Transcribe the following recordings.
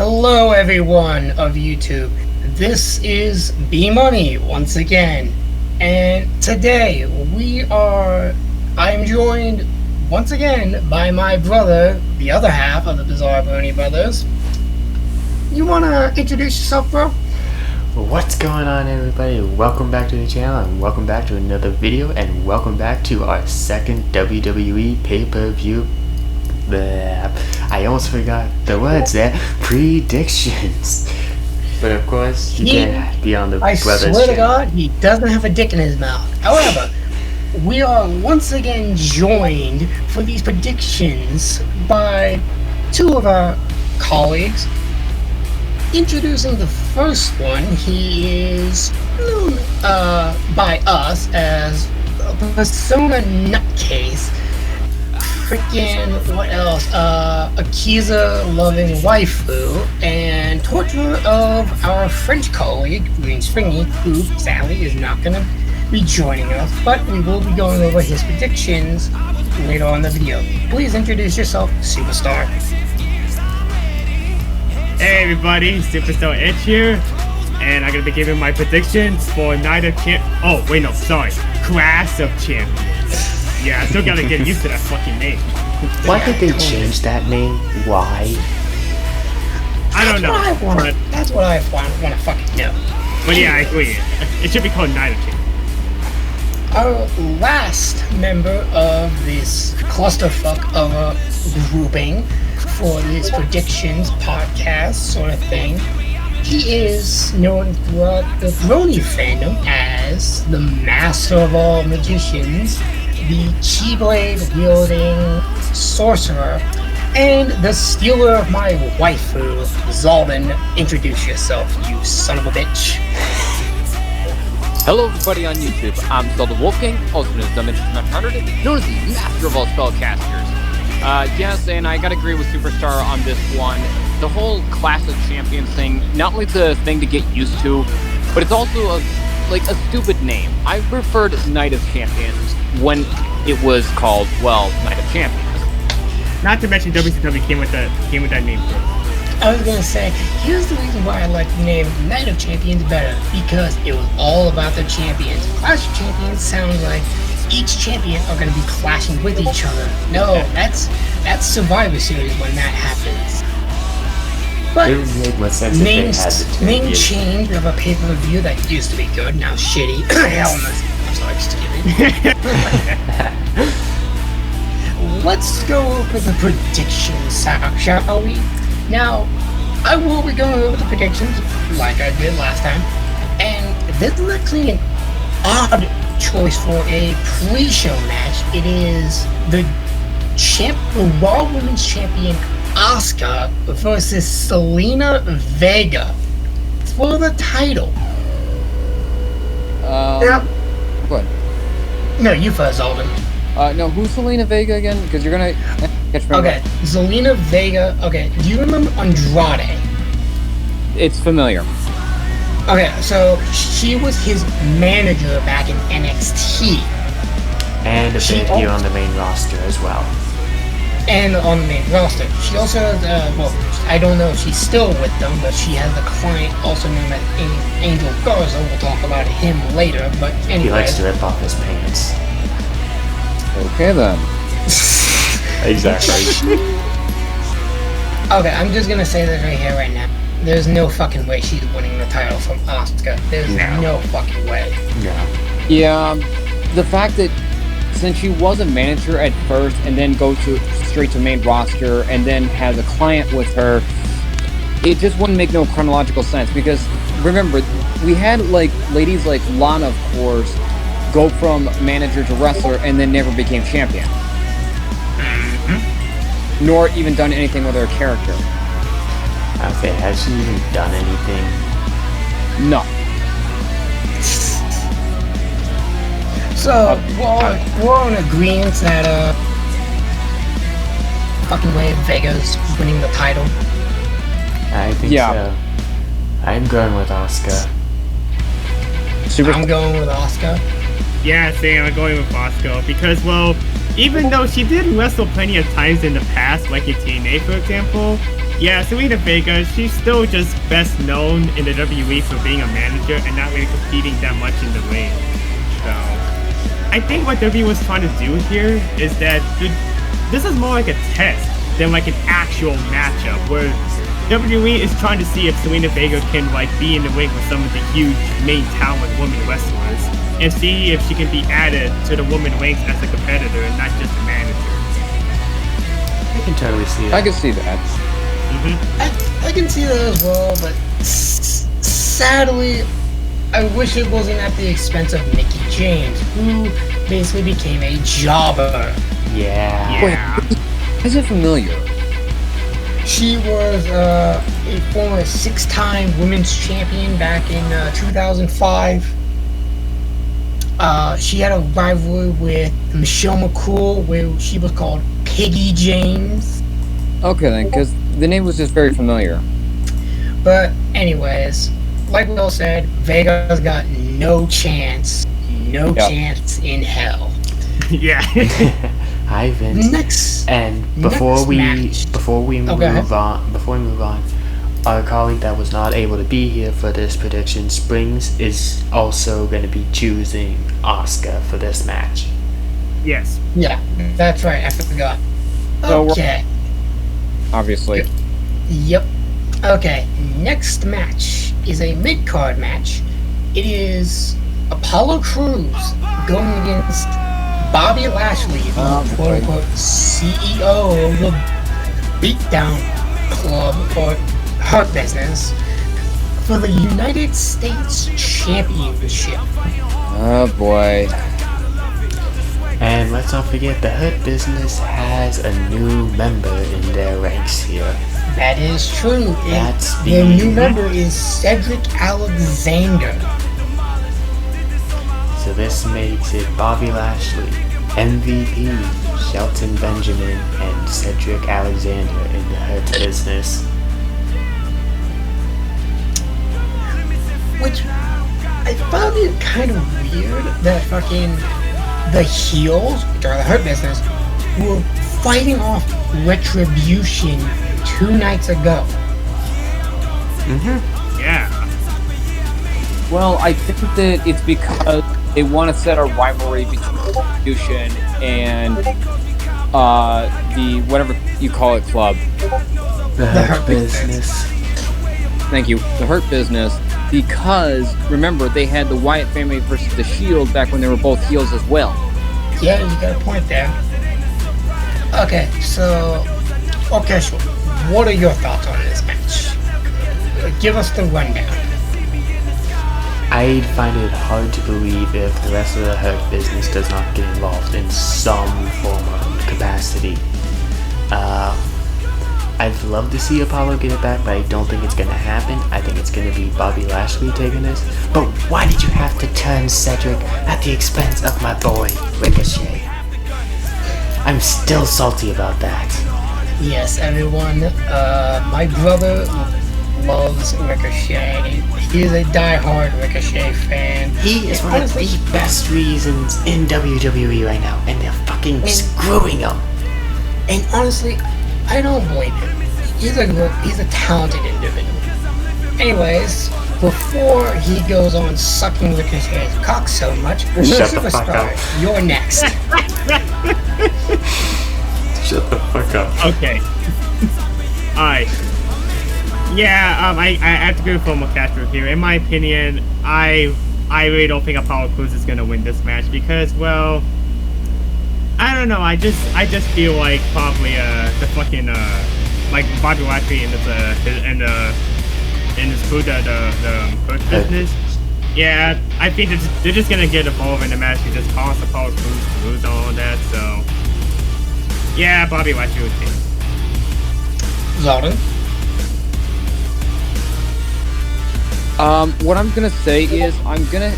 Hello everyone of YouTube. This is B Money once again. And today I'm joined once again by my brother, the other half of the Bizarre Brony Brothers. You wanna introduce yourself, bro? What's going on, everybody? Welcome back to the channel, and welcome back to another video, and welcome back to our second WWE pay-per-view. I almost forgot the words there. Predictions. But of course, you can't be on the Brothers channel. I swear to God, he doesn't have a dick in his mouth. However, we are once again joined for these predictions by two of our colleagues. Introducing the first one, he is known by us as a persona nutcase. Freaking, what else? Accuser-loving waifu and torturer of our French colleague, Green Springy, who sadly is not going to be joining us, but we will be going over his predictions later on in the video. Please introduce yourself, Superstar. Hey everybody, Superstar Edge here, and I'm gonna be giving my predictions for Night of Clash of Champions. Yeah, I still gotta get used to that fucking name. Why did they change that name? Why? I don't know. That's what I want to fucking know. But yeah, I agree. It should be called Night of Champions. Our last member of this clusterfuck of a grouping for this predictions podcast sort of thing, he is known throughout the Brony fandom as the master of all magicians, the Keyblade wielding sorcerer, and the stealer of my waifu, Xaldin. Introduce yourself, you son of a bitch. Hello everybody on YouTube, I'm Xaldin Wolfgang, also known as Dimensions 900, known as the master of all spellcasters. Yes, and I gotta agree with Superstar on this one. The whole Clash of Champions thing, not only the thing to get used to, but it's also a stupid name. I preferred Night of Champions when it was called, well, Night of Champions. Not to mention WCW came with that name first. I was gonna say, here's the reason why I like the name Night of Champions better, because it was all about the champions. Clash of Champions sounds like each champion are gonna be clashing with each other. No, that's Survivor Series when that happens. But it would make more sense if they had the name change of a pay-per-view that used to be good, now shitty. Hell, I'm sorry, just kidding. Let's go over the predictions, shall we? Now, I will be going over the predictions like I did last time, and this is actually an odd choice for a pre-show match. It is the Raw Women's Champion Asuka versus Selena Vega for the title. Go ahead. No, you first, Alden. No, who's Selena Vega again? Because you're gonna catch me. Okay, Selena Vega. Okay, do you remember Andrade? It's familiar. Okay, so she was his manager back in NXT. And appeared on the main roster as well. And on the main roster. She also has, I don't know if she's still with them, but she has a client also known as Angel Garza. We'll talk about him later, but anyway. He likes to rip off his pants. Okay then. Exactly. Okay, I'm just gonna say this right here, right now. There's no fucking way she's winning the title from Asuka. There's no fucking way. Yeah. Yeah, the fact that since she was a manager at first and then goes straight to main roster and then has a client with her, it just wouldn't make no chronological sense, because remember, we had ladies like Lana, of course, go from manager to wrestler and then never became champion. Mm-hmm. Nor even done anything with her character. Okay, has she even done anything? No. So, we're on agreement that, fucking way Vega's winning the title. I think so. I'm going with Asuka. I'm going with Asuka. Yeah, same. I'm going with Asuka because, well, even though she did wrestle plenty of times in the past, like in TNA, for example, Yeah, Selena Vega, she's still just best known in the WWE for being a manager and not really competing that much in the ring. So, I think what WWE was trying to do here is that this is more like a test than like an actual matchup where WWE is trying to see if Selena Vega can like be in the ring with some of the huge main talent women wrestlers and see if she can be added to the women ranks as a competitor and not just a manager. I can totally see that. I can see that. I can see that as well, but sadly, I wish it wasn't at the expense of Mickie James, who basically became a jobber. Yeah. Is it familiar? She was a former 6-time women's champion back in 2005. She had a rivalry with Michelle McCool, where she was called Piggy James. Okay then, because the name was just very familiar. But anyways, like we all said, Vega's got no chance chance in hell. Yeah. Hi Vince. Next, And before we move on, our colleague that was not able to be here for this prediction, Springs, is also going to be choosing Asuka for this match. Yes. yeah, that's right. I forgot. So Okay. Obviously. Yep. Okay. Next match is a mid-card match. It is Apollo Crews going against Bobby Lashley, the quote-unquote CEO of the Beatdown Club or Hurt Business for the United States Championship. Oh boy. And let's not forget, the Hurt Business has a new member in their ranks here. That is true. That's Their new member is Cedric Alexander. So this makes it Bobby Lashley, MVP, Shelton Benjamin, and Cedric Alexander in the Hurt Business. Which I found it kind of weird that fucking the heels, which are the Hurt Business, were fighting off Retribution 2 nights ago. Yeah. Well, I think that it's because they want to set a rivalry between Retribution and the whatever you call it club. The Hurt Business. Thank you. The Hurt Business. Because, remember, they had the Wyatt family versus the Shield back when they were both heels as well. Yeah, you got a point there. Okay, so Orchestral, what are your thoughts on this match? Give us the rundown. I'd find it hard to believe if the rest of the Hurt Business does not get involved in some form of capacity. I'd love to see Apollo get it back, but I don't think it's going to happen. I think it's going to be Bobby Lashley taking this. But why did you have to turn Cedric at the expense of my boy, Ricochet? I'm still salty about that. Yes, everyone, my brother loves Ricochet. He is a die-hard Ricochet fan. He is one of the best reasons in WWE right now, and they're fucking screwing him. And honestly, I don't blame him. He's a talented individual. Anyways, before he goes on sucking Ricochet's cock so much, Shut the fuck Superstar, up. you're next. Shut the fuck up. Okay. Alright. Yeah, I have to go with Fomo Castro here. In my opinion, I really don't think Apollo Crews is gonna win this match because, well, I don't know. I just feel like probably the fucking like Bobby Lashley and his crew, the Hurt Business. Yeah, I think they're just gonna get involved in the match and just cause Apollo Crews to lose all of that. So yeah, Bobby Lashley would win. Xaldin? What I'm gonna say is I'm gonna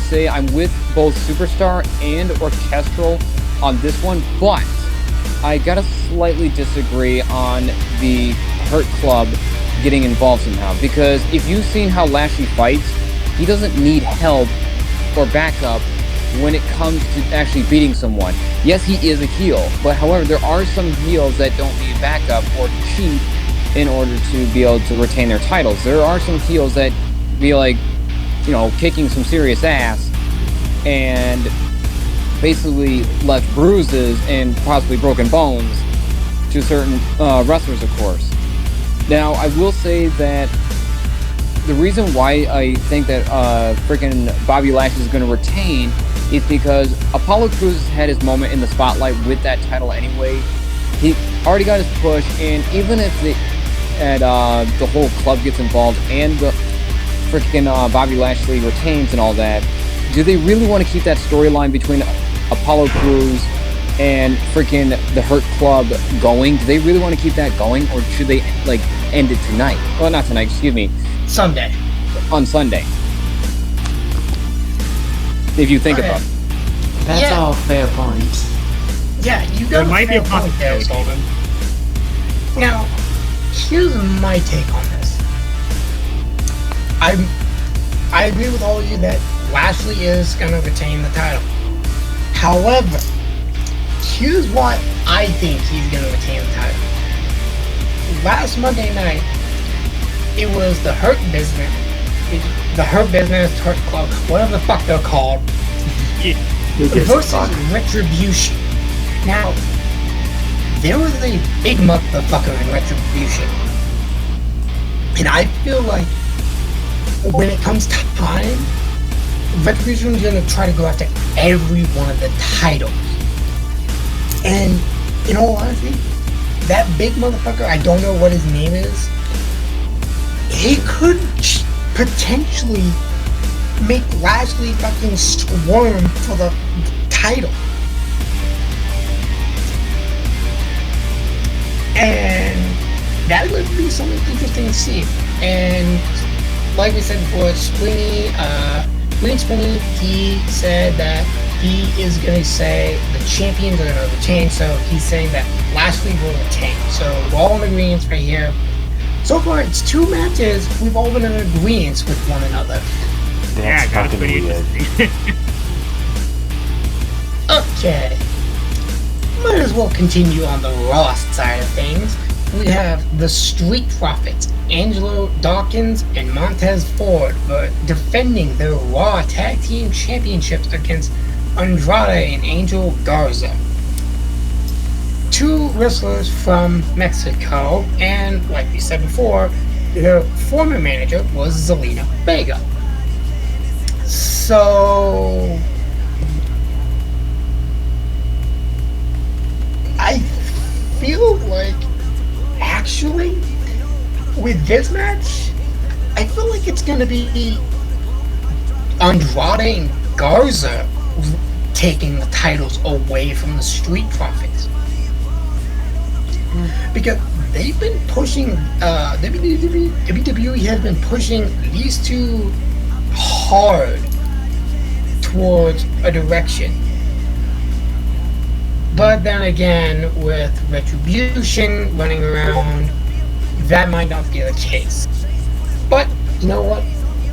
say I'm with both Superstar and Orchestral on this one, but I gotta slightly disagree on the Hurt Club getting involved somehow, because if you've seen how Lashley fights, he doesn't need help or backup when it comes to actually beating someone. Yes, he is a heel, but however, there are some heels that don't need backup or cheat in order to be able to retain their titles. There are some heels that be like, kicking some serious ass and basically left bruises and possibly broken bones to certain wrestlers, of course. Now, I will say that the reason why I think that freaking Bobby Lashley is going to retain is because Apollo Crews had his moment in the spotlight with that title anyway. He already got his push, and even if the whole club gets involved and the freaking Bobby Lashley retains and all that, do they really want to keep that storyline between Apollo Crews and freaking the Hurt Club going? Do they really want to keep that going, or should they end it tonight? Well, not tonight, excuse me. Sunday. On Sunday. If you think about it. That's all fair points. Yeah, you got There might be a point there, possibility. Xaldin. Now, here's my take on this. I agree with all of you that Lashley is going to retain the title. However, here's why I think he's going to retain the title. Last Monday night, it was the Hurt Business, Hurt Club, whatever the fuck they're called, versus Retribution. Now, there was a big motherfucker in Retribution. And I feel like when it comes time, Retribution is going to try to go after every one of the titles. And in all honesty, that big motherfucker, I don't know what his name is, he could potentially make Lashley fucking squirm for the title. And that would be something interesting to see. And like we said before, Springy, he said that he is going to say the champions are going to retain, so he's saying that Lashley will retain. So we're all in agreement right here. So far, it's 2 matches. We've all been in agreement with one another. That's That's fucking pretty weird. interesting. Okay. Might as well continue on the Raw side of things. We have the Street Profits, Angelo Dawkins and Montez Ford, defending their Raw Tag Team Championships against Andrade and Angel Garza. 2 wrestlers from Mexico, and like we said before, their former manager was Zelina Vega. So I feel like actually with this match, I feel like it's gonna be Andrade and Garza taking the titles away from the Street Profits. Because they've been pushing, WWE has been pushing these 2 hard towards a direction. But then again, with Retribution running around, that might not be the case. But, you know what?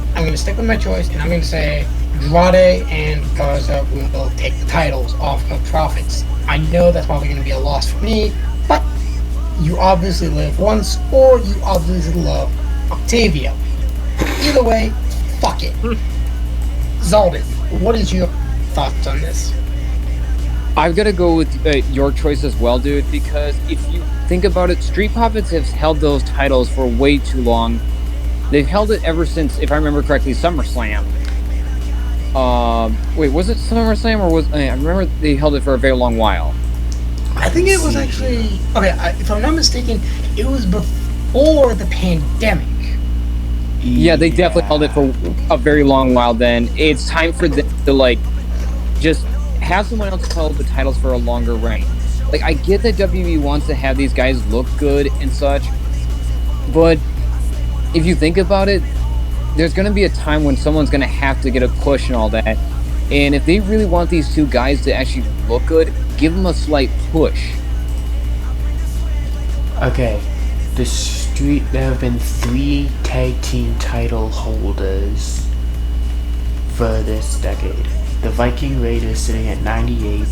I'm going to stick with my choice, and I'm going to say Andrade and Garza will take the titles off of Profits. I know that's probably going to be a loss for me, but you obviously live once, or you obviously love Octavia. Either way, fuck it. Xaldin, what is your thoughts on this? I've got to go with your choice as well, dude, because if you think about it, Street Profits have held those titles for way too long. They've held it ever since, if I remember correctly, SummerSlam. Wait, was it SummerSlam or was... I remember they held it for a very long while. I think it was actually... Okay, if I'm not mistaken, it was before the pandemic. Yeah, they definitely held it for a very long while then. It's time for them to, just have someone else hold the titles for a longer reign. I get that WWE wants to have these guys look good and such, but if you think about it, there's going to be a time when someone's going to have to get a push and all that. And if they really want these 2 guys to actually look good, give them a slight push. Okay, there have been 3 tag team title holders for this decade. The Viking Raiders sitting at 98,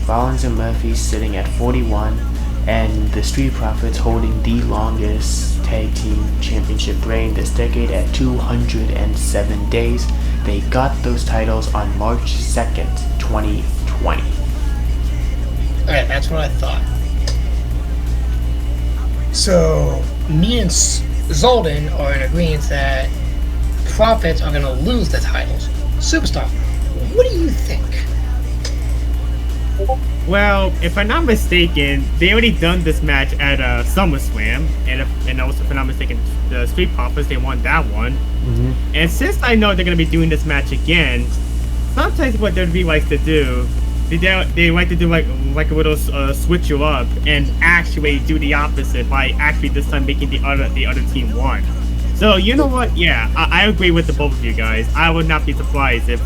Rollins and Murphy sitting at 41, and the Street Profits holding the longest tag team championship reign this decade at 207 days. They got those titles on March 2nd, 2020. Okay, that's what I thought. So, me and Xaldin are in agreement that Profits are going to lose the titles. Superstar, what do you think? Well, if I'm not mistaken, they already done this match at SummerSlam, and also if I'm not mistaken, the Street Profits, they won that one. Mm-hmm. And since I know they're gonna be doing this match again, sometimes what WWE likes to do, they like to do like a little switch you up and actually do the opposite by actually this time making the other team won. So you know what? Yeah, I agree with the both of you guys. I would not be surprised if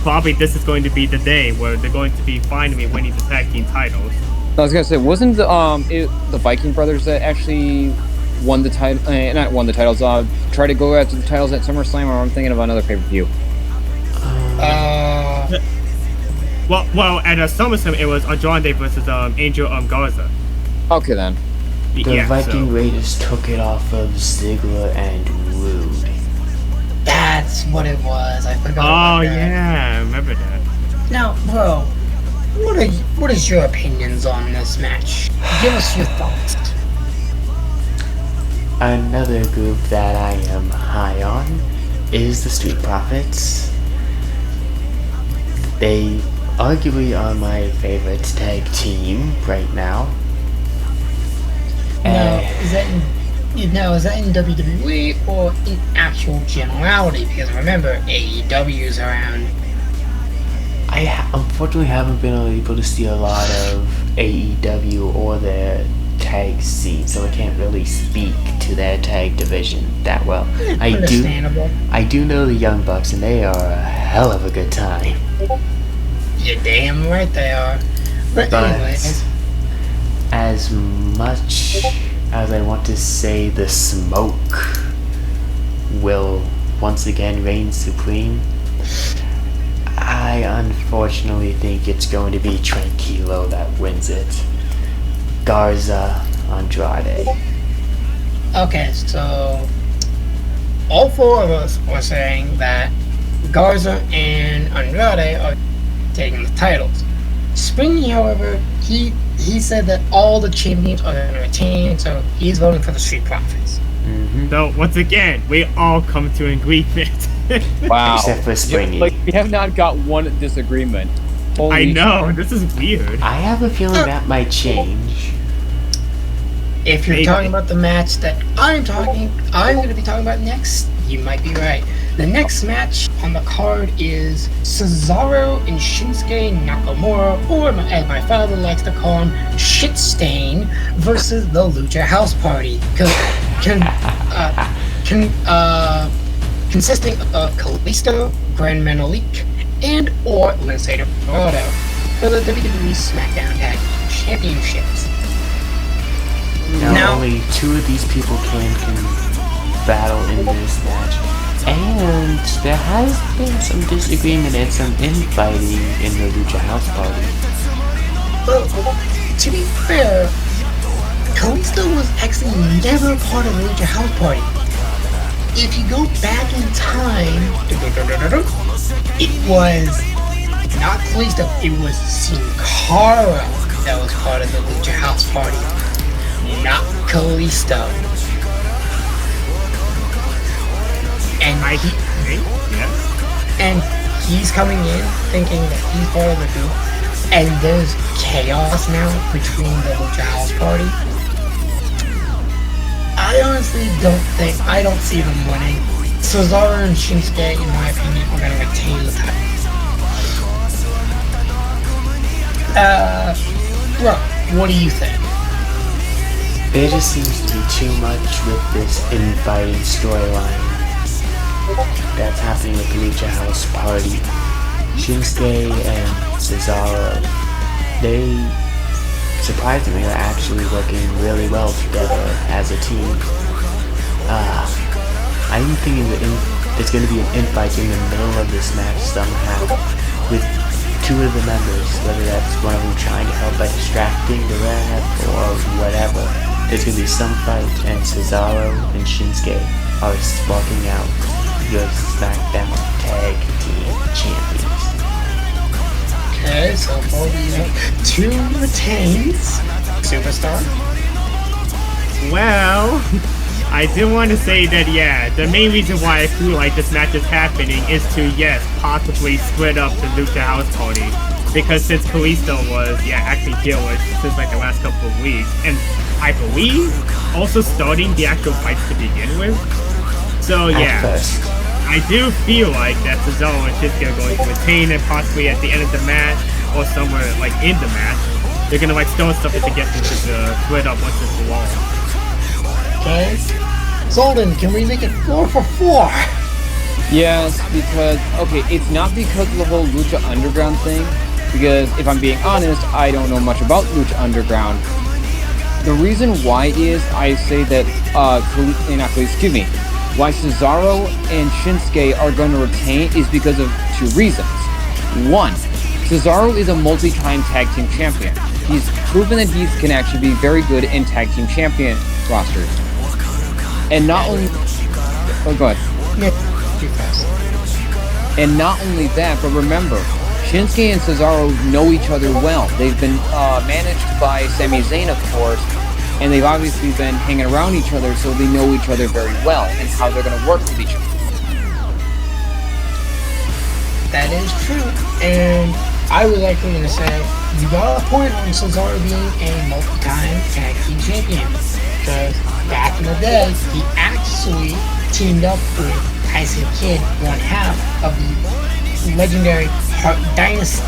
probably this is going to be the day where they're going to be finally winning the tag team titles. I was gonna say, wasn't the Viking brothers that actually won the title? Not won the titles. Try to go after the titles at SummerSlam, or I'm thinking of another pay-per-view. Well, at SummerSlam it was Andrade versus Angel Garza. Okay then. The Viking Raiders took it off of Ziggler and Rude. That's what it was. I forgot. Oh about that. yeah, I remember that. Now, bro, what is your opinions on this match? Give us your thoughts. Another group that I am high on is the Street Profits. They arguably are my favorite tag team right now. Is that in WWE or in actual generality? Because remember, AEW's around. I unfortunately haven't been able to see a lot of AEW or their tag scene, so I can't really speak to their tag division that well. Understandable. I do know the Young Bucks, and they are a hell of a good time. You're damn right they are. But anyways, as much as I want to say the Smoke will once again reign supreme, I unfortunately think it's going to be Tranquilo that wins it. Garza, Andrade. okay, so all four of us were saying that Garza and Andrade are taking the titles. Springy, however, he said that all the champions are going to retain, so he's voting for the Street Profits. Mm-hmm. So once again, we all come to an agreement. Wow. Except for Springy. Like, we have not got one disagreement. Holy I know, this is weird. I have a feeling that might change. If you're Maybe. talking about the match that I'm going to be talking about next, you might be right. The next match on the card is Cesaro and Shinsuke Nakamura, or as my father likes to call him, Shitstain, versus the Lucha House Party. Consisting of Kalisto, Gran Metalik, and or Lince Dorado for the WWE SmackDown Tag Championships. Now, only two of these people can battle in this match, and there has been some disagreement and some infighting in the Lucha House Party. Well, to be fair, Kalisto was actually never part of the Lucha House Party. If you go back in time, it was not Kalisto, it was Sin Cara that was part of the Lucha House Party, not Kalisto. And he's coming in thinking that he's part of the group, and there's chaos now between the Lucha House Party. I honestly don't see them winning. Cesaro and Shinsuke, in my opinion, are going to retain the titles. Bro, what do you think? There just seems to be too much with this infighting storyline that's happening with the Lucha House Party. Shinsuke and Cesaro, they surprisingly are actually working really well together as a team. I'm thinking that there's going to be an infight in the middle of this match somehow, with two of the members, whether that's one of them trying to help by distracting the ref or whatever, there's going to be some fight, and Cesaro and Shinsuke are walking out your SmackDown Tag Team Champions. Okay, so far we have 2 retains. Superstar. Well, I do want to say that, yeah, the main reason why I feel like this match is happening is to, yes, possibly split up the Lucha House Party. Because since Kalisto was, actually heelish since like the last couple of weeks, and I believe also starting the actual fights to begin with. So, yeah, I do feel like that Cesaro and Shinsuke are going to retain, and possibly at the end of the match, or somewhere like in the match, they're going to like start something to get them to split up once it's long. Okay. Xaldin, can we make it 4 for 4? Yes, because, okay, it's not because of the whole Lucha Underground thing, because if I'm being honest, I don't know much about Lucha Underground. The reason why is, I say that, why Cesaro and Shinsuke are going to retain is because of 2 reasons. 1, Cesaro is a multi-time tag team champion. He's proven that he can actually be very good in tag team champion rosters. And not only... Oh, go ahead. Too fast. And not only that, but remember, Shinsuke and Cesaro know each other well. They've been managed by Sami Zayn, of course, and they've obviously been hanging around each other, so they know each other very well and how they're going to work with each other. That is true, and I was actually going to say, you got a point on Cesaro being a multi-time tag team champion, because back in the day, he actually teamed up with Tyson Kidd, one half of the legendary Hart Dynasty.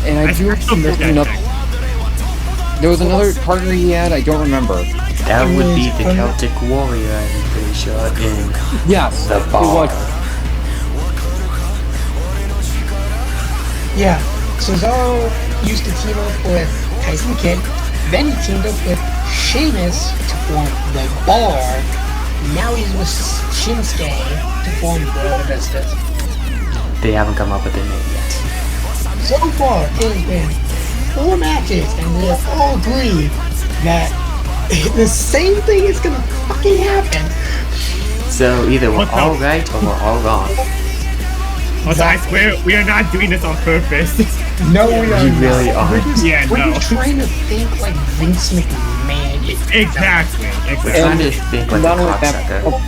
And I do remember there was another partner he had, I don't remember. That would be the Celtic Warrior, I'm pretty sure, in yes, the bar. Yeah, Cesaro used to team up with Tyson Kidd, then he teamed up with Sheamus to form the Bar. Now he's with Shinsuke to form whatever this is. They haven't come up with a name yet. So far, it has been 4 matches, and we have all agreed that the same thing is gonna fucking happen. So either we're all right or we're all wrong. Also, I swear, we are not doing this on purpose. No, we are You really not. are. We're just trying to think like Vince McMahon. Exactly. We're trying to think like a cocksucker.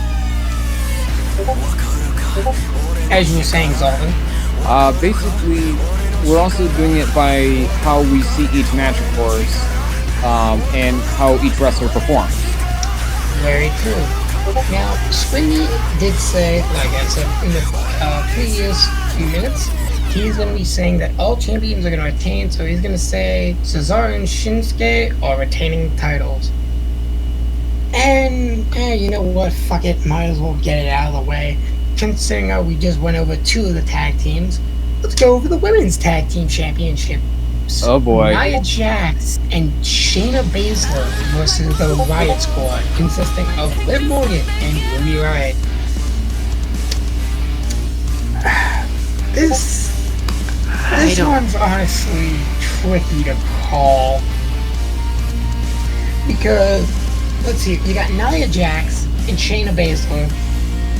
As you were saying, Xaldin. Basically, we're also doing it by how we see each match, of course, and how each wrestler performs. Very true. Now, Swingy did say, like I said in the previous few minutes, he's going to be saying that all champions are going to retain, so he's going to say Cesaro and Shinsuke are retaining titles. And, you know what, fuck it, might as well get it out of the way. Considering how we just went over 2 of the tag teams, let's go over the women's tag team championship. Oh boy. Nia Jax and Shayna Baszler versus the Riot Squad, consisting of Liv Morgan and Ruby Riot. This one's honestly tricky to call. Because, let's see, you got Nia Jax and Shayna Baszler,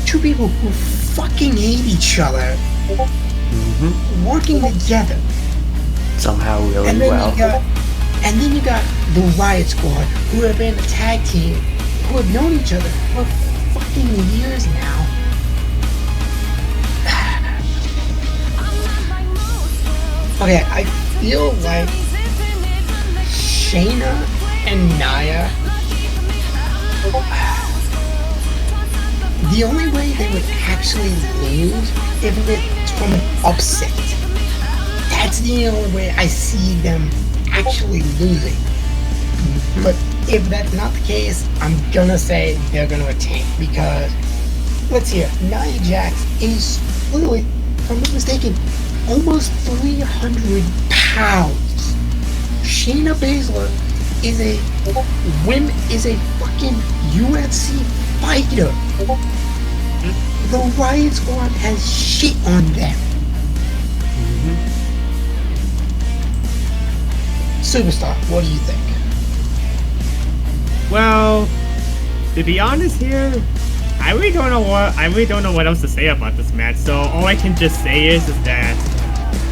2 people who fucking hate each other, working together. Somehow really And then well. you got the Riot Squad, who have been a tag team, who have known each other for fucking years now. Okay, I feel like Shayna and Nia, the only way they would actually lose if it's from an upset. That's the only way I see them actually losing. But if that's not the case, I'm gonna say they're gonna retain, because let's see, Nia Jax is literally, if I'm not mistaken, almost 300 pounds. Shayna Baszler is a fucking UFC fighter. The Riot Squad has shit on them. Superstar, what do you think? Well, to be honest here, I really don't know what else to say about this match. So all I can just say is that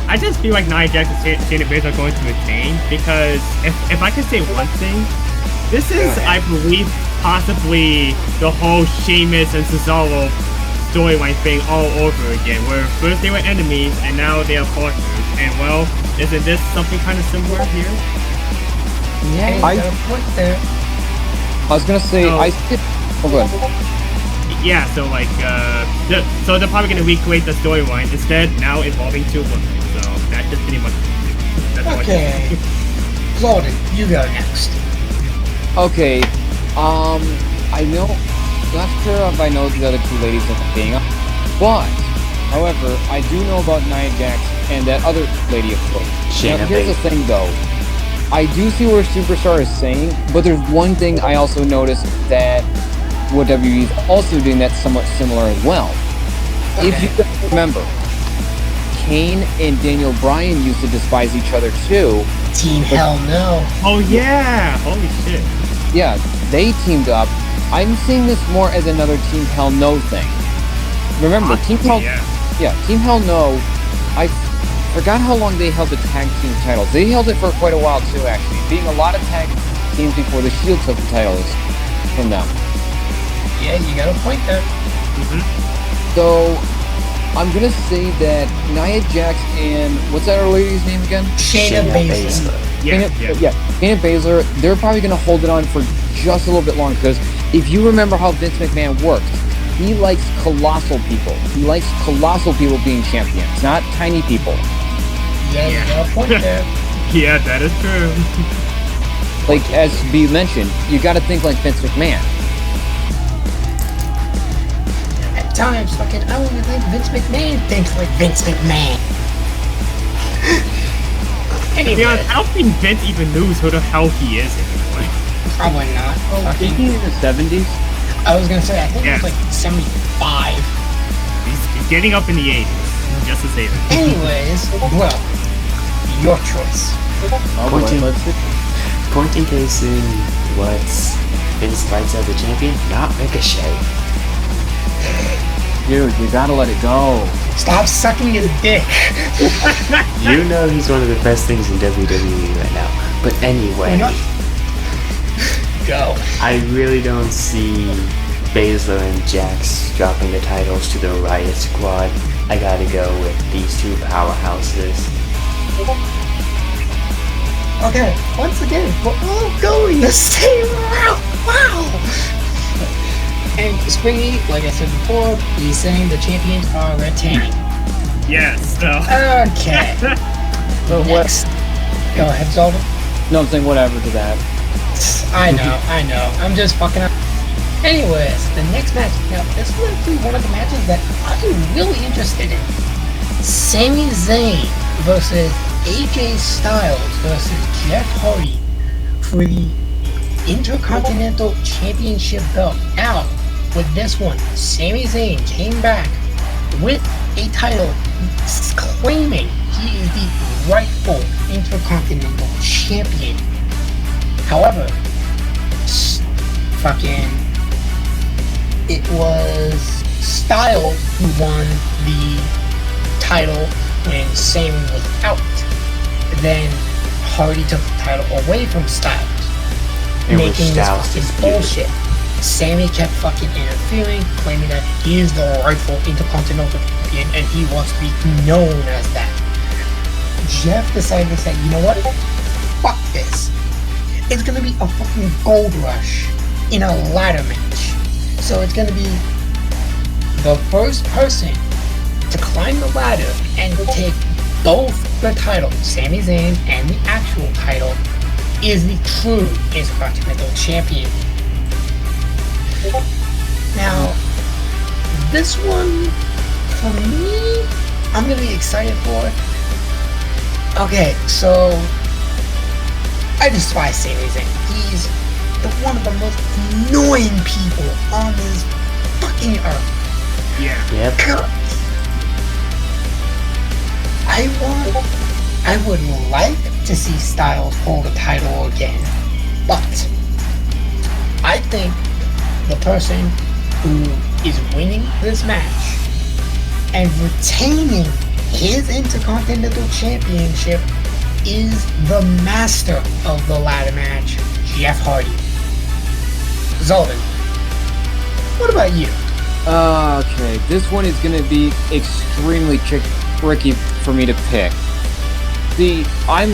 I just feel like Nia Jax and Shayna Baszler are going to retain, because if I could say one thing, this is, I believe, possibly the whole Sheamus and Cesaro storyline thing all over again, where first they were enemies and now they are partners. And well, isn't this something kind of similar here? Yeah, you got a point there. I was gonna say, No. Oh, go ahead. Yeah, so like, so they're probably gonna recreate the storyline, instead now involving two women. So that's just pretty much that's all I can Okay. say. Xaldin, you go next. Okay, I know, not sure if I know the other two ladies in the thing, but, however, I do know about Nia Jax and that other lady, of course. Shayna Now, here's the Baszler. thing, though. I do see where Superstar is saying, but there's one thing I also noticed that what WWE is also doing that's somewhat similar as well. If you guys remember, Kane and Daniel Bryan used to despise each other too. Team Hell No. Oh yeah! Holy shit! Yeah, they teamed up. I'm seeing this more as another Team Hell No thing. Remember, Team Hell, Yeah. Team Hell No. I forgot how long they held the tag team titles. They held it for quite a while too, actually, being a lot of tag teams before the Shield took the titles from them. Yeah, you got a point there. So I'm gonna say that Nia Jax and what's that other lady's name again? Shayna Baszler. Yeah, yeah. Shayna Baszler, they're probably going to hold it on for just a little bit longer, because if you remember how Vince McMahon works, he likes colossal people. He likes colossal people being champions, not tiny people. Yeah, you got a point there. Yeah, that is true. Like, as B mentioned, you got to think like Vince McMahon. At times, fucking, I don't even think Vince McMahon thinks like Vince McMahon. To be Anyway, honest, I don't think Vince even knows who the hell he is anyway. probably not. Is he in the 70s? I was gonna say, I think Yeah. it's like 75. He's getting up in the 80s, just to say that. Anyways, well, your choice. Pointing case in what's Vince fights as a champion, not Ricochet. Dude, you gotta let it go. Stop sucking his dick. You know he's one of the best things in WWE right now. But anyway, We're not- Go. I really don't see Baszler and Jax dropping the titles to the Riot Squad. I gotta go with these two powerhouses. Okay, once again, we're all going the same route. Wow. And Springy, like I said before, he's saying the champions are retaining. Yes, so. Okay. Next. Go ahead, Xaldin. No, I'm saying whatever to that. I know. I'm just fucking up. Anyways, the next match. Now, this is actually one of the matches that I'm really interested in. Sami Zayn versus AJ Styles versus Jeff Hardy for the Intercontinental Championship belt. Now, with this one, Sami Zayn came back with a title claiming he is the rightful Intercontinental Champion. However, it was Styles who won the title when Sami was out. Then Hardy took the title away from Styles, In which making this Styles fucking disputed. bullshit. Sami kept fucking interfering, claiming that he is the rightful Intercontinental Champion and he wants to be known as that. Jeff decided to say, you know what? Fuck this. It's gonna be a fucking gold rush in a ladder match. So it's gonna be the first person to climb the ladder and take both the titles, Sami Zayn and the actual title, is the true Intercontinental Champion. Now, this one, for me, I'm gonna be excited for it. Okay, so I despise Sami Zayn. He's one of the most annoying people on this fucking earth. Yeah. Yep. God. I would like to see Styles hold a title again. But I think the person who is winning this match and retaining his Intercontinental Championship is the master of the ladder match, Jeff Hardy. Xaldin, what about you? Okay, this one is going to be extremely tricky for me to pick. See, I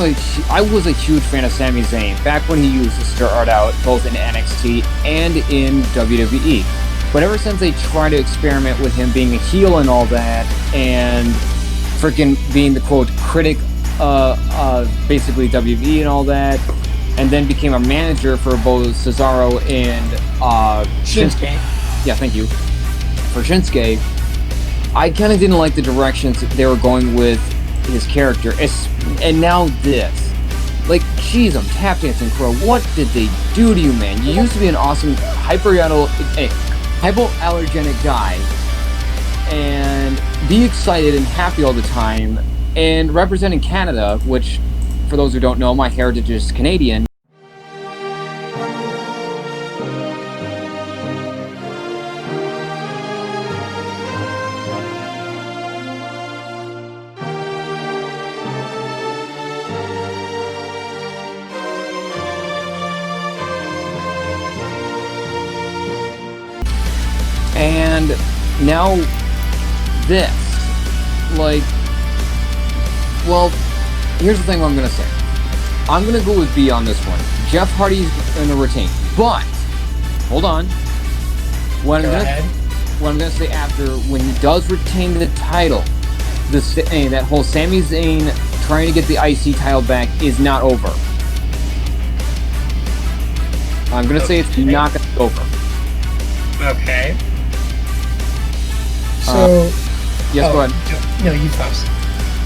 was a huge fan of Sami Zayn back when he used to start out both in NXT and in WWE. But ever since they tried to experiment with him being a heel and all that, and freaking being the quote critic, basically WWE and all that, and then became a manager for both Cesaro and Shinsuke. Yeah, thank you. For Shinsuke, I kind of didn't like the directions that they were going with his character. And now this. Like, jeez, I'm tap dancing crow. What did they do to you, man? You used to be an awesome hypoallergenic guy and be excited and happy all the time and representing Canada, which, for those who don't know, my heritage is Canadian. And now this, like, well, here's the thing I'm going to say. I'm going to go with B on this one. Jeff Hardy's going to retain. But, hold on. What I'm going to say after, when he does retain the title, that whole Sami Zayn trying to get the IC title back is not over. I'm going to say it's not going to be over. Okay. So... yes, go ahead. No, you first.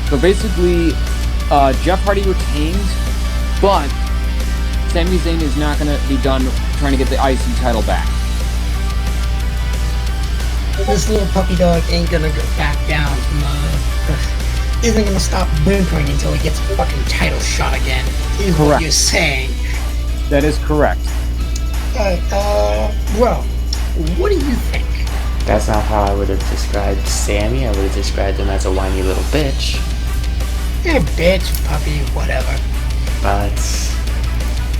So basically, Jeff Hardy retains, but Sami Zayn is not going to be done trying to get the IC title back. This little puppy dog ain't gonna go back down from isn't gonna stop whimpering until he gets a fucking title shot again, is Correct. What you're saying. That is correct. Well, what do you think? That's not how I would have described Sammy. I would have described him as a whiny little bitch. Yeah, bitch, puppy, whatever. But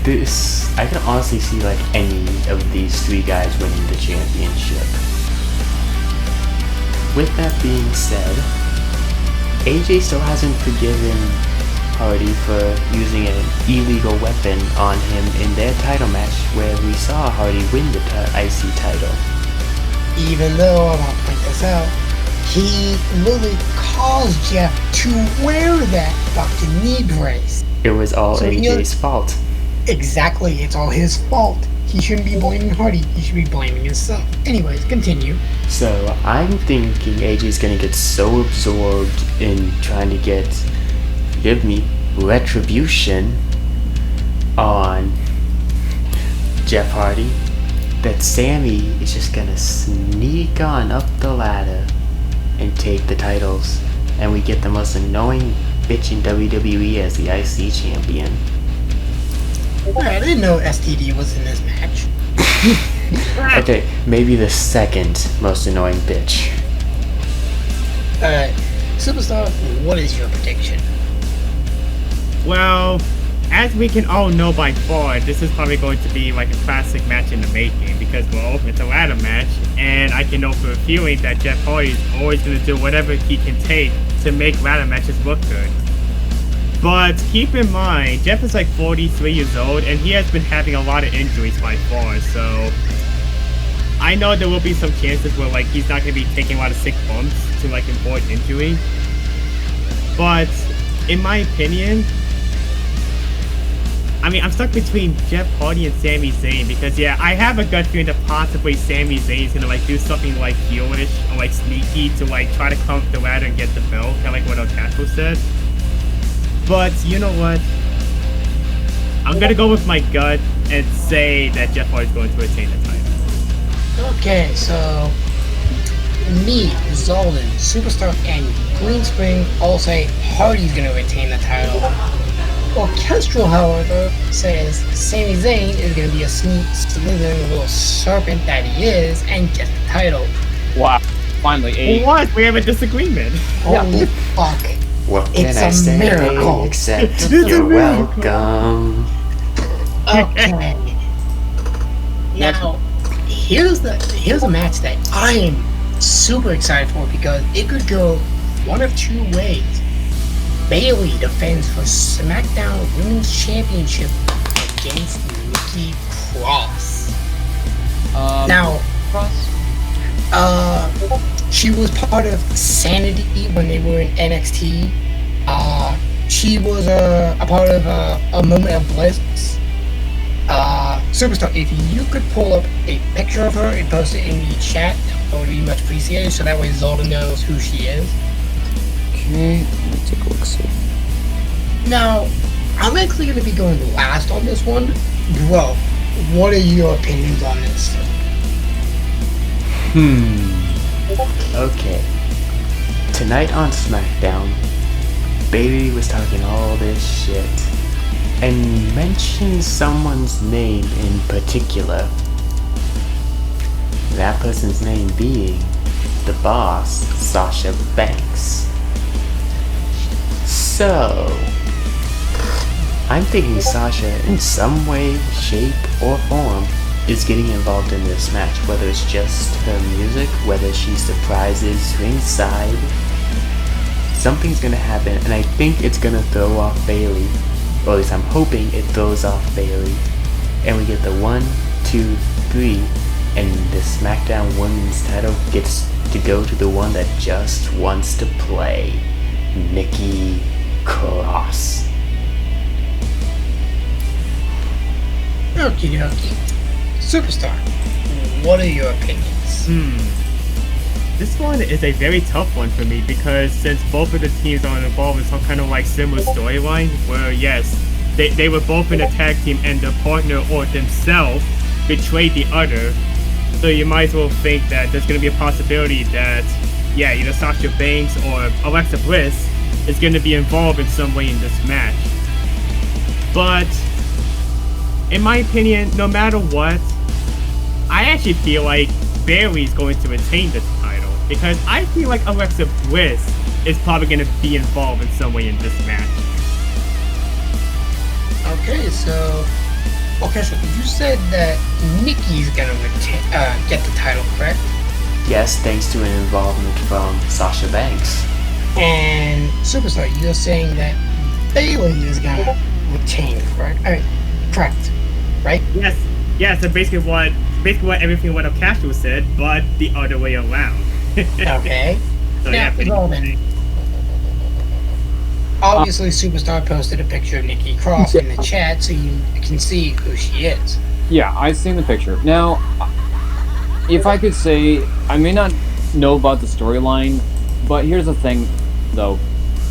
this, I can honestly see like any of these three guys winning the championship. With that being said, AJ still hasn't forgiven Hardy for using an illegal weapon on him in their title match where we saw Hardy win the IC title. Even though, I want to point this out, he literally caused Jeff to wear that fucking knee brace. It was all So AJ's fault. Exactly, it's all his fault. He shouldn't be blaming Hardy, he should be blaming himself. Anyways, continue. So I'm thinking AJ's gonna get so absorbed in trying to give me retribution on Jeff Hardy that Sammy is just gonna sneak on up the ladder and take the titles, and we get the most annoying bitch in WWE as the IC champion. I didn't know STD was in this match. Okay, maybe the second most annoying bitch. Alright, Superstar, what is your prediction? Well, as we can all know by far, this is probably going to be like a classic match in the making because, well, it's a ladder match, and I can know for a feeling that Jeff Hardy is always going to do whatever he can take to make ladder matches look good. But keep in mind, Jeff is like 43 years old, and he has been having a lot of injuries by far, so I know there will be some chances where like he's not going to be taking a lot of sick bumps to like avoid injury. But in my opinion, I mean, I'm stuck between Jeff Hardy and Sami Zayn because, yeah, I have a gut feeling that possibly Sami Zayn is gonna like do something like heelish or like sneaky to like try to climb up the ladder and get the belt, kind of like what El Castro said. But you know what? I'm gonna go with my gut and say that Jeff Hardy's going to retain the title. Okay, so me, Xaldin, Superstar, and Green Spring all say Hardy's gonna retain the title. Orchestral, however, says Sami Zayn is going to be a slithering little serpent that he is and get the title. Wow. Finally, a What? We have a disagreement. Holy fuck. What can It's I a say miracle. except It's a you're miracle. welcome? Okay. Now, here's a match that I am super excited for because it could go one of two ways. Bayley defends her SmackDown Women's Championship against Nikki Cross. Now, Cross? she was part of Sanity when they were in NXT. She was a part of a Moment of Bliss. Superstar, if you could pull up a picture of her and post it in the chat, that would be much appreciated, so that way Xaldin knows who she is. Okay, let me take a look. See. Now, I'm actually going to be going last on this one. Bro, what are your opinions on this? Okay. Tonight on SmackDown, Bayley was talking all this shit and mentioned someone's name in particular. That person's name being the boss, Sasha Banks. So, I'm thinking Sasha, in some way, shape, or form, is getting involved in this match, whether it's just her music, whether she surprises ringside. Something's gonna happen, and I think it's gonna throw off Bayley, or at least I'm hoping it throws off Bayley, and we get the 1, 2, 3, and the SmackDown Women's title gets to go to the one that just wants to play, Nikki Cross. Okie dokie. Superstar, what are your opinions? This one is a very tough one for me because since both of the teams are involved in some kind of like similar storyline where yes, they were both in a tag team and their partner or themselves betrayed the other, so you might as well think that there's going to be a possibility that yeah, either Sasha Banks or Alexa Bliss is going to be involved in some way in this match. But in my opinion, no matter what, I actually feel like Bayley's going to retain this title because I feel like Alexa Bliss is probably going to be involved in some way in this match. Okay, so you said that Nikki's gonna get the title, correct? Yes, thanks to an involvement from Sasha Banks. And Superstar, you're saying that Bayley is gonna retain, correct? Correct, right? Yes, so basically what everything what Castro said, but the other way around. Okay. So Now, yeah, pretty Xaldin. Obviously, Superstar posted a picture of Nikki Cross in the chat so you can see who she is. Yeah, I've seen the picture. Now, if I could say, I may not know about the storyline, but here's the thing, though.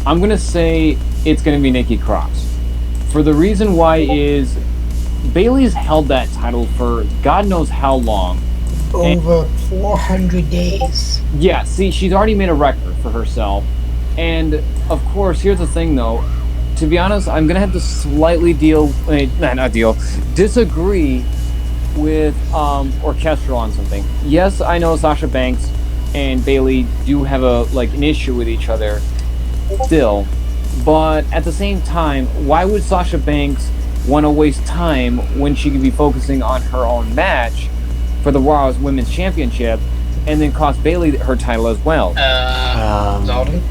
I'm going to say it's going to be Nikki Cross. For the reason why is Bayley's held that title for God knows how long. Over 400 days. Yeah, see, she's already made a record for herself. And, of course, here's the thing, though. To be honest, I'm going to have to slightly disagree with Orchestral on something. Yes, I know Sasha Banks and Bayley do have an issue with each other still. But at the same time, why would Sasha Banks want to waste time when she could be focusing on her own match for the Raw Women's Championship and then cost Bayley her title as well? Xaldin?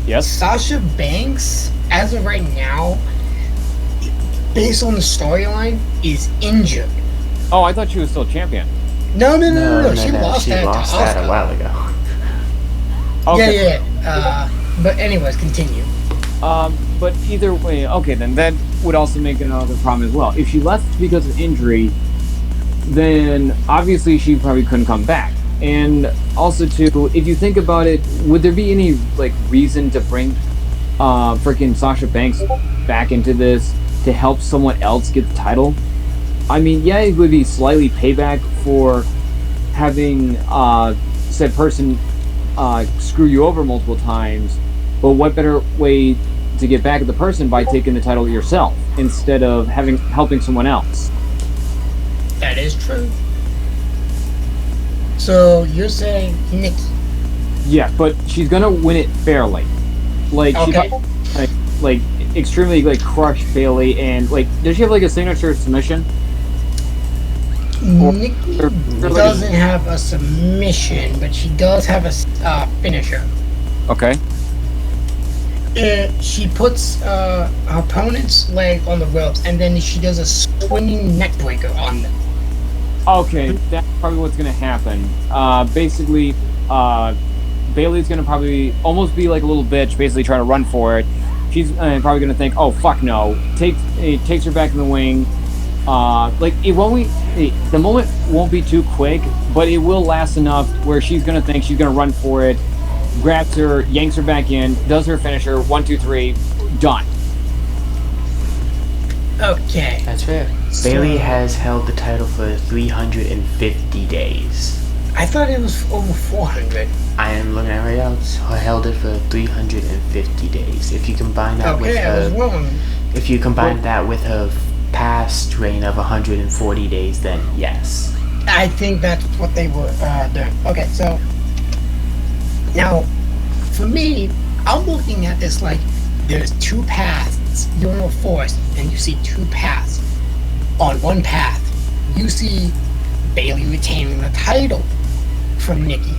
Yes? Sasha Banks, as of right now, based on the storyline, is injured. Oh, I thought she was still champion. No. She lost that to Asuka. a while ago. Okay. Yeah. But anyways, continue. But either way, okay, then that would also make another problem as well. If she left because of injury, then obviously she probably couldn't come back. And also, too, if you think about it, would there be any reason to bring freaking Sasha Banks back into this to help someone else get the title? I mean, yeah, it would be slightly payback for having said person screw you over multiple times, but what better way to get back at the person by taking the title yourself instead of helping someone else. That is true. So you're saying Nikki? Yeah, but she's gonna win it fairly. Like Okay. she like extremely like crush Bailey, and like does she have like a signature submission? Nikki or doesn't have a submission, but she does have a finisher. Okay. She puts her opponent's leg on the ropes, and then she does a swinging neck breaker on them. Okay, that's probably what's gonna happen. Basically, Bailey's gonna probably almost be like a little bitch, basically trying to run for it. She's probably gonna think, "Oh fuck no!" Takes her back in the wing. Like the moment won't be too quick, but it will last enough where she's gonna think she's gonna run for it. Grabs her, yanks her back in, does her finisher, 1, 2, 3, done. Okay. That's fair. Bailey has held the title for 350 days. I thought it was over 400. I am looking at it right now. It's held it for 350 days. If you combine that with Okay, I was her, wrong. if you combine that with her past reign of 140 days, then yes. I think that's what they were doing. Okay, so now for me, I'm looking at this like there's two paths. You're in a forest and you see two paths. On one path, you see Bailey retaining the title from Nikki,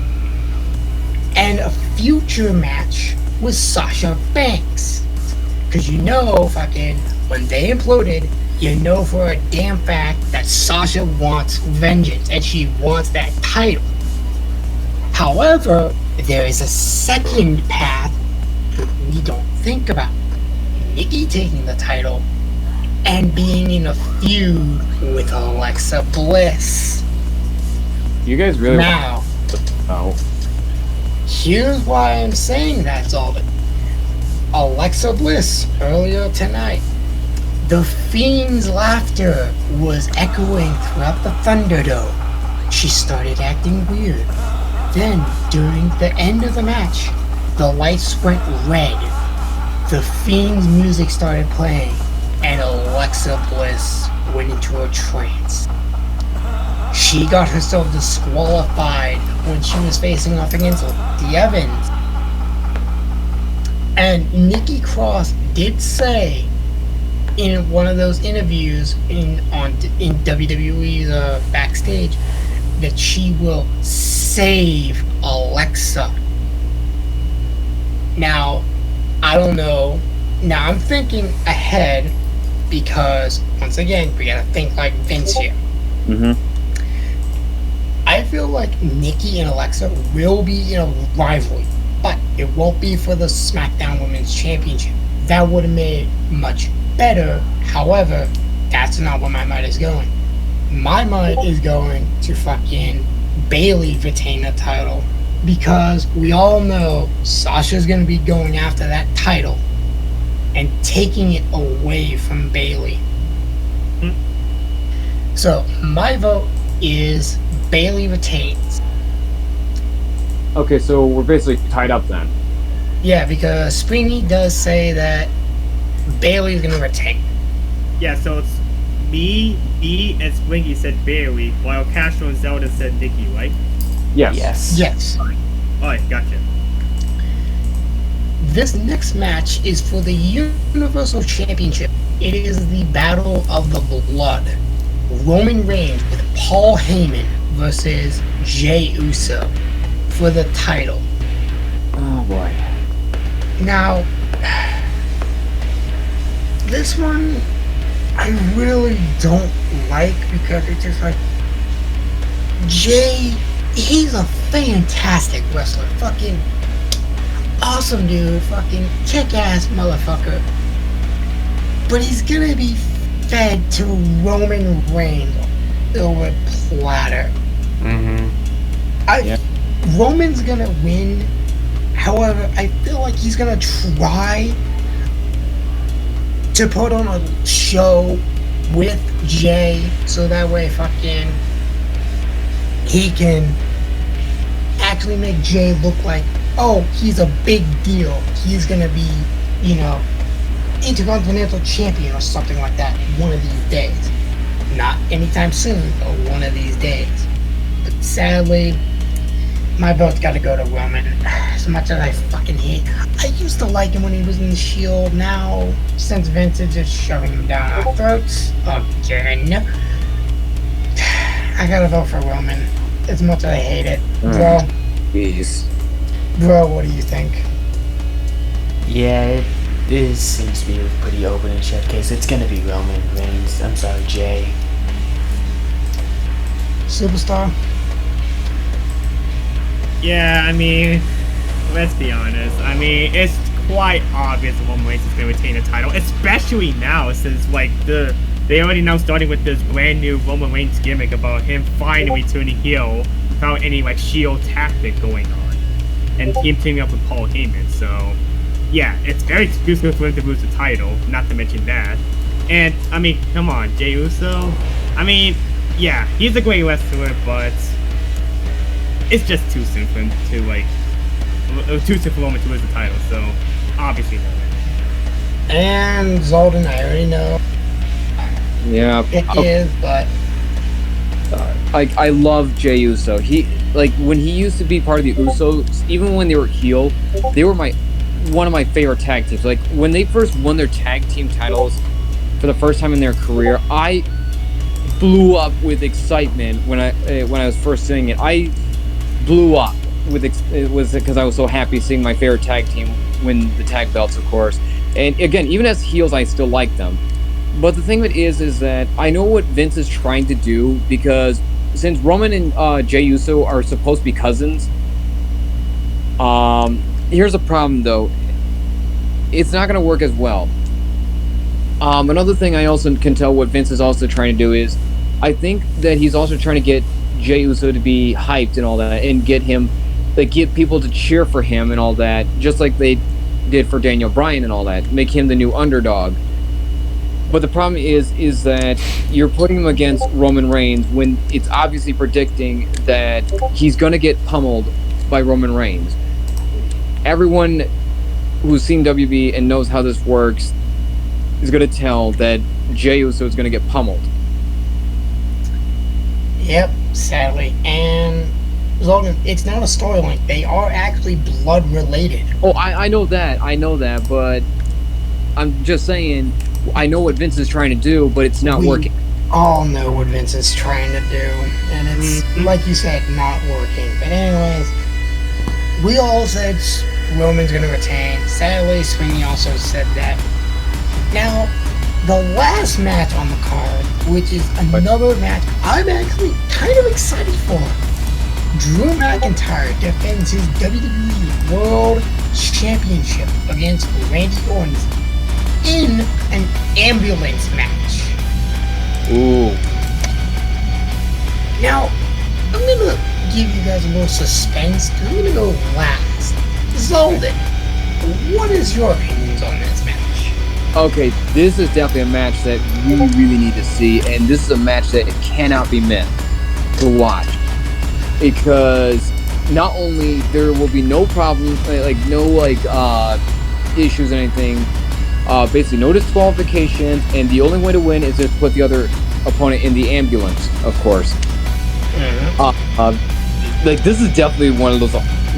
and a future match with Sasha Banks. Because you know, fucking, when they imploded, you know for a damn fact that Sasha wants vengeance and she wants that title. However, there is a second path we don't think about. Nikki taking the title and being in a feud with Alexa Bliss. You guys really Now, here's why I'm saying that, Xaldin. Alexa Bliss, earlier tonight, the Fiend's laughter was echoing throughout the Thunderdome. She started acting weird. Then, during the end of the match, the lights went red. The Fiend's music started playing, and Alexa Bliss went into a trance. She got herself disqualified when she was facing off against the Evans. And Nikki Cross did say in one of those interviews in WWE's backstage that she will save Alexa. Now, I don't know. Now I'm thinking ahead because once again we gotta think like Vince here. Mm-hmm. I feel like Nikki and Alexa will be in a rivalry, but it won't be for the SmackDown Women's Championship. That would have made it much better. However, that's not where my mind is going. My mind is going to fucking Bailey retain the title because we all know Sasha's going to be going after that title and taking it away from Bailey. So my vote is Bailey retains. Okay, so we're basically tied up then. Yeah, because Springy does say that Bailey's gonna retain. Yeah, so it's me, E, and Splinky said Bailey, while Castro and Zelda said Nikki, right? Yes. Yes. Yes. Alright, gotcha. This next match is for the Universal Championship. It is the Battle of the Blood. Roman Reigns with Paul Heyman versus Jey Uso for the title. Oh boy. Now, this one I really don't like because it's just like Jay, he's a fantastic wrestler. Fucking awesome dude. Fucking kick-ass motherfucker. But he's gonna be fed to Roman Reigns over platter. Roman's gonna win. However, I feel like he's gonna try to put on a show with Jay so that way fucking he can actually make Jay look like, oh, he's a big deal. He's gonna be, Intercontinental Champion or something like that one of these days. Not anytime soon, but one of these days. But sadly, my vote's gotta go to Roman. As much as I fucking hate, I used to like him when he was in the Shield. Now, since Vince is just shoving him down our throats again, I gotta vote for Roman. As much as I hate it, bro. Jeez. Bro, what do you think? Yeah, this seems to be a pretty open and shut case. It's gonna be Roman Reigns. I'm sorry, Jay. Superstar? Yeah, I mean, let's be honest. I mean, it's quite obvious that Roman Reigns is going to retain the title, especially now since, like, they already now starting with this brand new Roman Reigns gimmick about him finally turning heel without any, like, Shield tactic going on. And him teaming up with Paul Heyman, so... Yeah, it's very exclusive for him to lose the title, not to mention that. And, I mean, come on, Jey Uso? I mean, yeah, he's a great wrestler, but... It's just too soon for him to, like... Too soon for Roman to lose the title, so... Obviously Roman. And Xaldin, I already know. Yeah. It is, but... Like, I love Jey Uso. He, like, when he used to be part of the Usos, even when they were heel, they were one of my favorite tag teams. Like, when they first won their tag team titles for the first time in their career, I blew up with excitement when I was first seeing it. I blew up with it was because I was so happy seeing my favorite tag team win the tag belts, of course. And again, even as heels, I still like them. But the thing of it is that I know what Vince is trying to do, because since Roman and Jey Uso are supposed to be cousins, here's a problem though. It's not going to work as well. Another thing I also can tell what Vince is also trying to do is, I think that he's also trying to get Jey Uso to be hyped and all that, and get him, like, get people to cheer for him and all that, just like they did for Daniel Bryan and all that, make him the new underdog. But the problem is that you're putting him against Roman Reigns when it's obviously predicting that he's going to get pummeled by Roman Reigns. Everyone who's seen WB and knows how this works is going to tell that Jey Uso is going to get pummeled. Yep, sadly. And Xaldin, it's not a storyline. They are actually blood related. Oh, I know that, but I'm just saying, I know what Vince is trying to do, but it's not working. All know what Vince is trying to do, and it's, like you said, not working. But anyways, we all said Roman's going to retain. Sadly, Sweeney also said that. Now, the last match on the card, which is another match I'm actually kind of excited for. Drew McIntyre defends his WWE World Championship against Randy Orton in an ambulance match. Ooh. Now, I'm gonna give you guys a little suspense. I'm gonna go last. Xaldin, what is your opinions on this match? Okay, this is definitely a match that we really need to see, and this is a match that cannot be missed to watch, because not only there will be no problem, issues or anything, basically no disqualifications, and the only way to win is to put the other opponent in the ambulance, of course. This is definitely one of those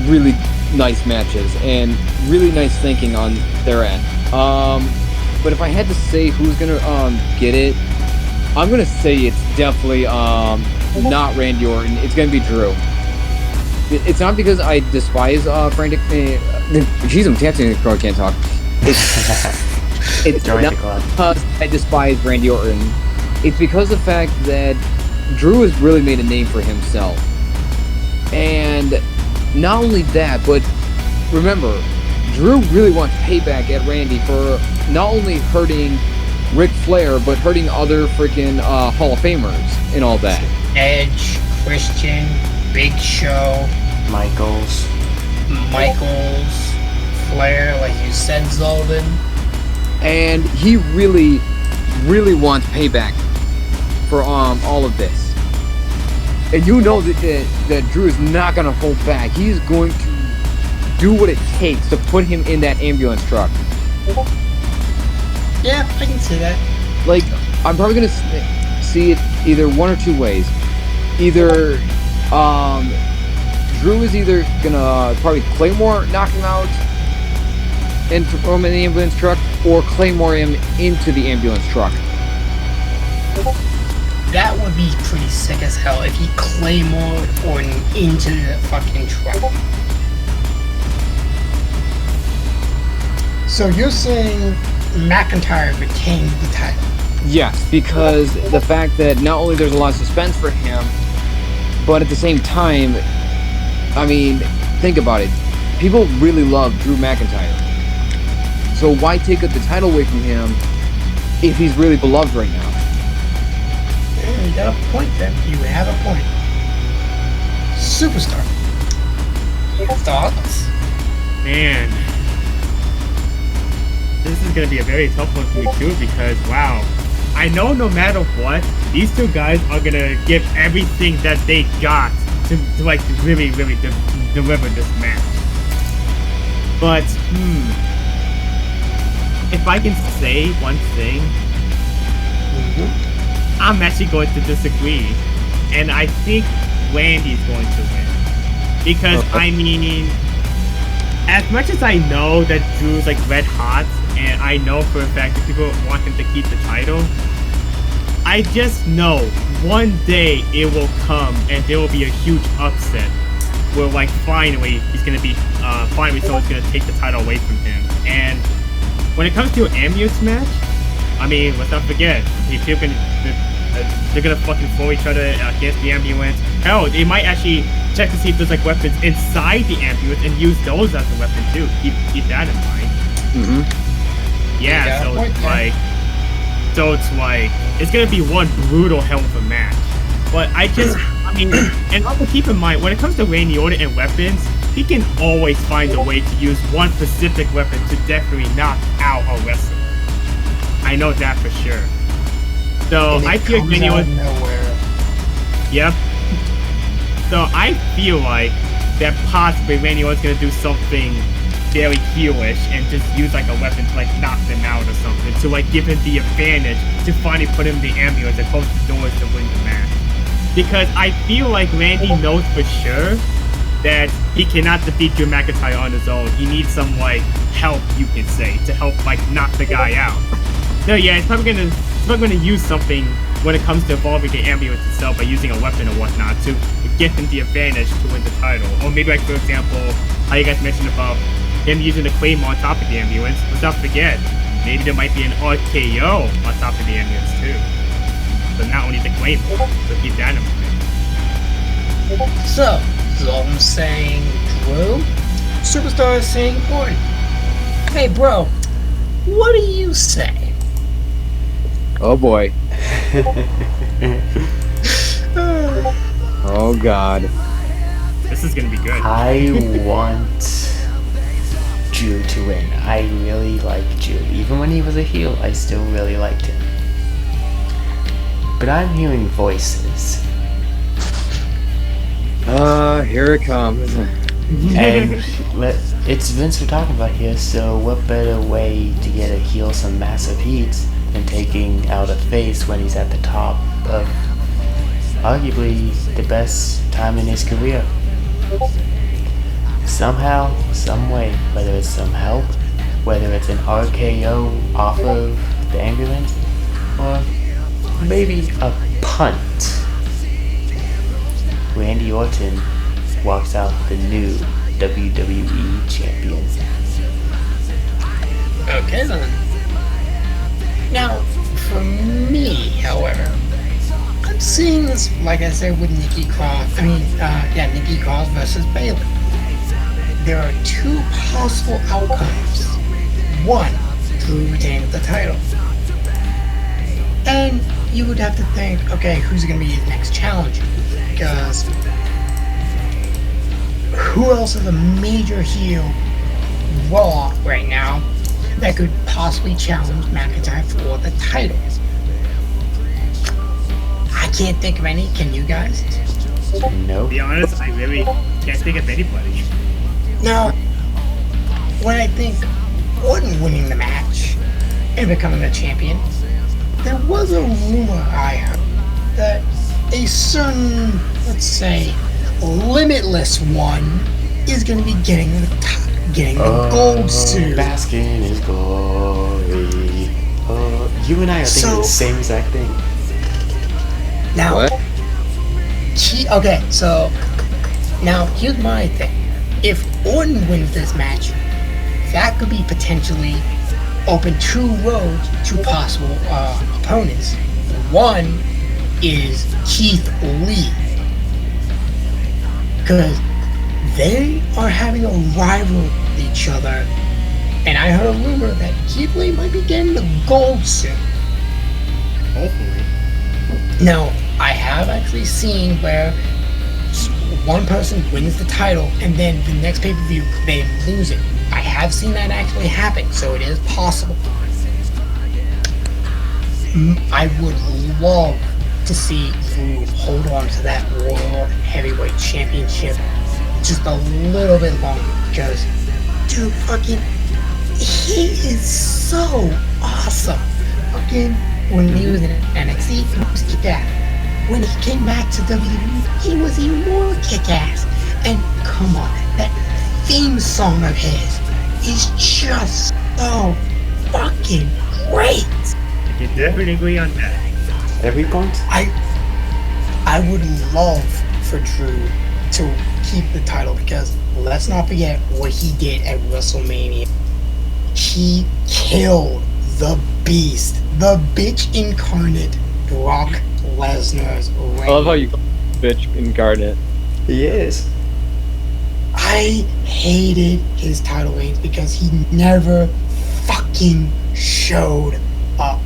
really nice matches, and really nice thinking on their end. But if I had to say who's gonna get it, I'm gonna say it's definitely not Randy Orton. It's gonna be Drew. It's not because I despise Frantic. Jeez, I'm tattooing the crow. I can't talk. It's not because I despise Randy Orton. It's because of the fact that Drew has really made a name for himself. And not only that, but remember, Drew really wants payback at Randy for not only hurting Ric Flair, but hurting other freaking Hall of Famers and all that. Edge, Christian, Big Show, Michaels, Flair, like you said, Xaldin. And he really, really wants payback for all of this. And you know that Drew is not going to hold back. He's going to do what it takes to put him in that ambulance truck. Yeah, I can see that. Like, I'm probably gonna see it either one or two ways. Either, Drew is either gonna probably Claymore knock him out and throw him in the ambulance truck, or Claymore him into the ambulance truck. That would be pretty sick as hell if he Claymore or into the fucking truck. So you're saying McIntyre retains the title? Yes, because the fact that not only there's a lot of suspense for him, but at the same time, I mean, think about it. People really love Drew McIntyre. So why take the title away from him if he's really beloved right now? Yeah, you got a point there. You have a point. Superstar. Thoughts? Man, this is gonna be a very tough one for me too, because wow, I know no matter what, these two guys are gonna give everything that they got to like really deliver this match. But if I can say one thing, I'm actually going to disagree, and I think Randy's going to win. Because I mean, as much as I know that Drew's like red hot, and I know for a fact that people want him to keep the title, I just know one day it will come and there will be a huge upset where like finally he's gonna be finally someone's gonna take the title away from him. And when it comes to an ambulance match, I mean, let's not forget, they're gonna fucking throw each other against the ambulance. Hell, they might actually check to see if there's like weapons inside the ambulance and use those as a weapon too. Keep that in mind. Yeah, so it's like it's gonna be one brutal hell of a match. But I mean, and also keep in mind, when it comes to Randy Orton and weapons, he can always find a way to use one specific weapon to definitely knock out a wrestler. I know that for sure. So I feel like Randy Orton. Yep. So I feel like that possibly Randy Orton's gonna do something very heelish and just use like a weapon to like knock them out or something, to like give him the advantage to finally put him in the ambulance and close the doors to win the match. Because I feel like Randy knows for sure that he cannot defeat Drew McIntyre on his own. He needs some like help, you can say, to help like knock the guy out. So yeah, he's probably gonna use something when it comes to evolving the ambulance itself by using a weapon or whatnot to give him the advantage to win the title. Or maybe like for example, how you guys mentioned about him using the Claymore on top of the ambulance. Let's not forget, maybe there might be an RKO on top of the ambulance too. So not only the Claymore, so keep that in mind. So Xaldin's saying Drew, Superstar is saying Orton. Hey bro, what do you say? Oh boy. Oh god. This is gonna be good. I want Drew to win. I really like Drew. Even when he was a heel, I still really liked him. But I'm hearing voices. Here it comes. And it's Vince we're talking about here, so what better way to get a heel some massive heat than taking out a face when he's at the top of arguably the best time in his career. Somehow, some way, whether it's some help, whether it's an RKO off of the ambulance, or maybe a punt, Randy Orton walks out the new WWE champion. Okay then. Now, for me, however, I'm seeing this, like I said, with Nikki Cross. Nikki Cross versus Bayley. There are two possible outcomes. One, Drew retains the title. And you would have to think, okay, who's going to be his next challenger? Because who else is a major heel Raw right now that could possibly challenge McIntyre for the title? I can't think of any. Can you guys? Nope. To be honest, I really can't think of anybody. Now, when I think Orton winning the match, and becoming a champion, there was a rumor I heard that a certain, let's say, limitless one is going to be getting the gold suit. Bask in his glory. You and I are thinking the same exact thing. Now, What? okay, so now here's my thing. If Orton wins this match, that could be potentially open two roads to possible opponents. One is Keith Lee, because they are having a rival with each other, and I heard a rumor that Keith Lee might be getting the gold suit. Hopefully. Now, I have actually seen where one person wins the title and then the next pay-per-view they lose it. I have seen that actually happen, so it is possible. I would love to see Drew hold on to that World Heavyweight Championship just a little bit longer, because dude, fucking, he is so awesome. Fucking, when he was in NXT, he was kick-ass. When he came back to WWE, he was even more kick-ass. And come on, that theme song of his is just so fucking great. I can definitely agree on that. Every point? I would love for Drew to keep the title, because let's not forget what he did at WrestleMania. He killed the beast, the bitch incarnate, Brock Lesnar's reign. I love how you call bitch incarnate. He is. I hated his title reigns because he never fucking showed up.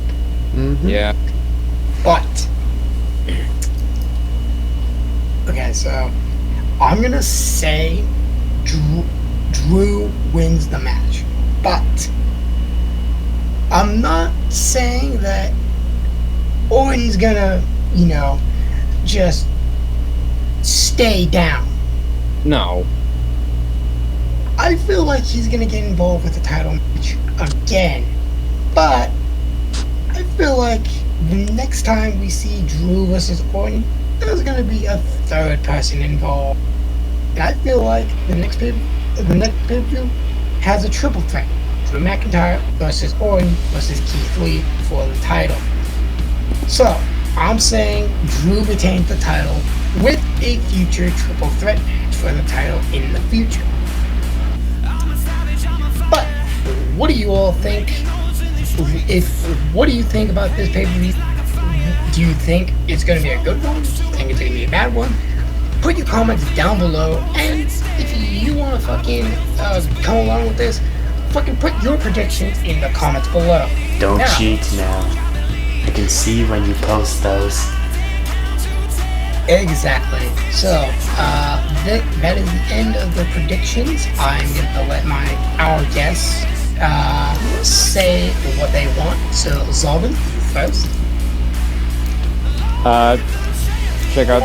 Mm-hmm. Yeah. But okay, so I'm gonna say Drew wins the match, but I'm not saying that Orton's gonna, just stay down. No. I feel like he's gonna get involved with the title match again, but I feel like the next time we see Drew versus Orton, there's gonna be a third person involved, and I feel like the next pay-per-view has a triple threat: Drew McIntyre versus Orton versus Keith Lee for the title. So I'm saying Drew retains the title with a future triple threat match for the title in the future. But what do you all think? What do you think about this pay-per-view? Do you think it's going to be a good one? Do you think it's going to be a bad one? Put your comments down below, and if you want to fucking come along with this, fucking put your predictions in the comments below. Don't Now, cheat now. I can see when you post those. Exactly. So, that is the end of the predictions. I'm going to let our guests say what they want. So, Xaldin, first. Check out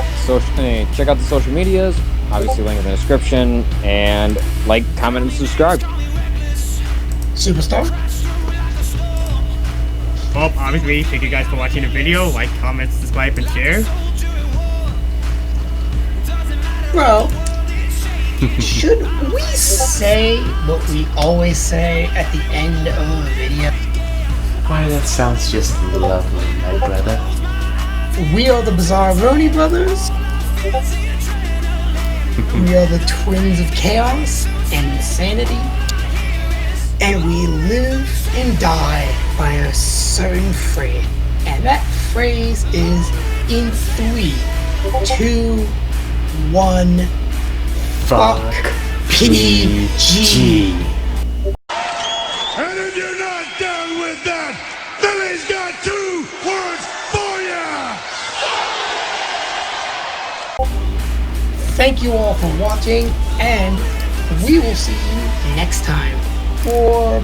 the social medias. Obviously, link in the description, and like, comment, and subscribe. Superstar. Well, obviously, thank you guys for watching the video. Like, comment, subscribe, and share. Well, should we say what we always say at the end of a video? Why, that sounds just lovely, my brother. We are the Bizarroni brothers. We are the twins of chaos and insanity. And we live and die by a certain phrase. And that phrase is in 3, 2, 1. Fuck PG. And if you're not down with that, Billy's got 2 words for ya! Thank you all for watching, and we will see you next time for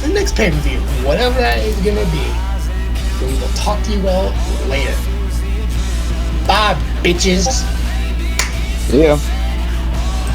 the next pay-per-view, whatever that is gonna be. We will talk to you all later. Bye, bitches. Yeah.